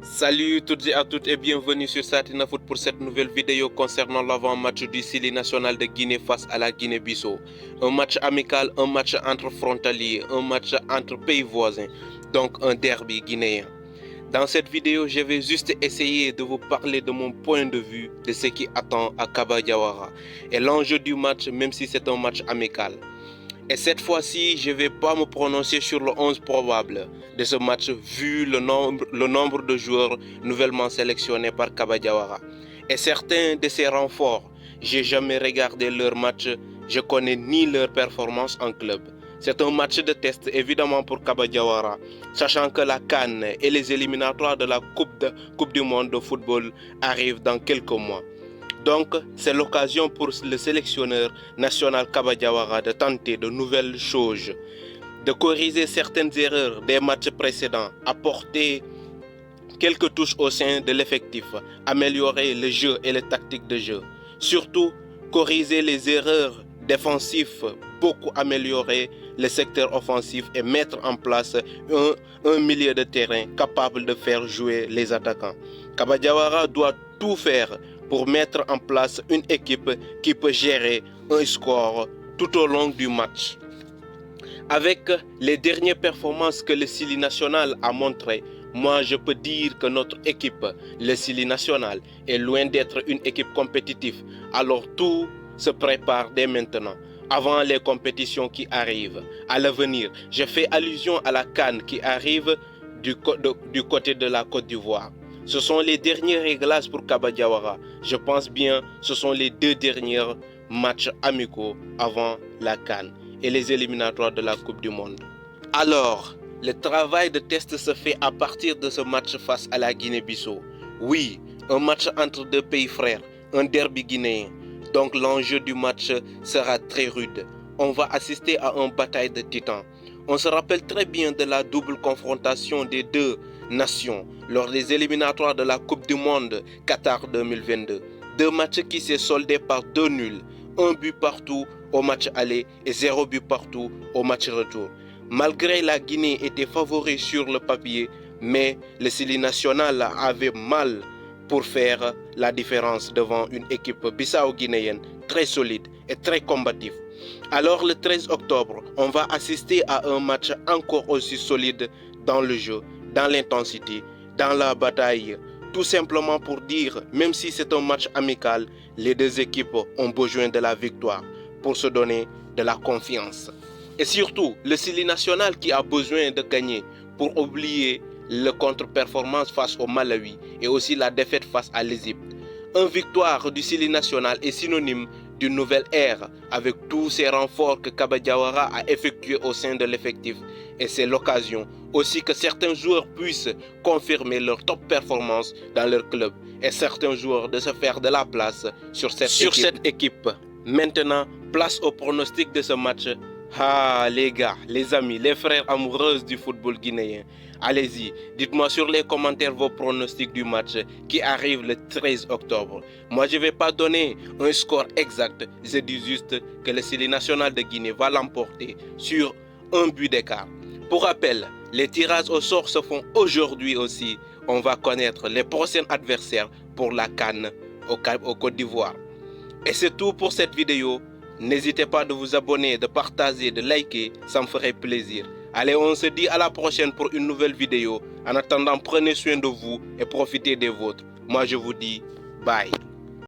Salut toutes et à toutes et bienvenue sur Satina Foot pour cette nouvelle vidéo concernant l'avant-match du Syli national de Guinée face à la Guinée-Bissau. Un match amical, un match entre frontaliers, un match entre pays voisins, donc un derby guinéen. Dans cette vidéo, je vais juste essayer de vous parler de mon point de vue de ce qui attend à Kaba Diawara et l'enjeu du match même si c'est un match amical. Et cette fois-ci, je ne vais pas me prononcer sur le 11 probable de ce match vu le nombre de joueurs nouvellement sélectionnés par Kaba Diawara. Et certains de ces renforts, je n'ai jamais regardé leur match, je ne connais ni leur performance en club. C'est un match de test évidemment pour Kaba Diawara, sachant que la CAN et les éliminatoires de la Coupe du Monde de football arrivent dans quelques mois. Donc, c'est l'occasion pour le sélectionneur national Kaba Diawara de tenter de nouvelles choses, de corriger certaines erreurs des matchs précédents, apporter quelques touches au sein de l'effectif, améliorer le jeu et les tactiques de jeu. Surtout, corriger les erreurs défensives, beaucoup améliorer le secteur offensif et mettre en place un milieu de terrain capable de faire jouer les attaquants. Kaba Diawara doit tout faire pour mettre en place une équipe qui peut gérer un score tout au long du match. Avec les dernières performances que le Syli national a montrées, moi je peux dire que notre équipe, le Syli national, est loin d'être une équipe compétitive. Alors tout se prépare dès maintenant, avant les compétitions qui arrivent. À l'avenir, je fais allusion à la CAN qui arrive du côté de la Côte d'Ivoire. Ce sont les derniers réglages pour Kaba Diawara. Je pense bien que ce sont les deux derniers matchs amicaux avant la CAN et les éliminatoires de la Coupe du Monde. Alors, le travail de test se fait à partir de ce match face à la Guinée-Bissau. Oui, un match entre deux pays frères, un derby guinéen. Donc l'enjeu du match sera très rude. On va assister à une bataille de titans. On se rappelle très bien de la double confrontation des deux nations lors des éliminatoires de la Coupe du Monde Qatar 2022. Deux matchs qui s'est soldés par 2 nuls, 1 but partout au match aller et 0 but partout au match retour. Malgré la Guinée était favori sur le papier, mais le Syli national avait mal pour faire la différence devant une équipe bissau-guinéenne très solide et très combative. Alors le 13 octobre, on va assister à un match encore aussi solide dans le jeu, dans l'intensité, dans la bataille. Tout simplement pour dire, même si c'est un match amical, les deux équipes ont besoin de la victoire pour se donner de la confiance. Et surtout, le Syli national qui a besoin de gagner pour oublier le contre-performance face au Malawi et aussi la défaite face à l'Égypte. Une victoire du Syli national est synonyme d'une nouvelle ère avec tous ces renforts que Kaba Diawara a effectués au sein de l'effectif. Et c'est l'occasion aussi que certains joueurs puissent confirmer leur top performance dans leur club et certains joueurs de se faire de la place sur cette équipe. Maintenant, place au pronostic de ce match. Ah les gars, les amis, les frères amoureux du football guinéen, allez-y, dites-moi sur les commentaires vos pronostics du match qui arrive le 13 octobre. Moi je ne vais pas donner un score exact, je dis juste que le Syli national de Guinée va l'emporter sur 1 but d'écart. Pour rappel, les tirages au sort se font aujourd'hui aussi. On va connaître les prochains adversaires pour la CAN au Côte d'Ivoire. Et c'est tout pour cette vidéo. N'hésitez pas de vous abonner, de partager, de liker, ça me ferait plaisir. Allez, on se dit à la prochaine pour une nouvelle vidéo. En attendant, prenez soin de vous et profitez des vôtres. Moi, je vous dis bye.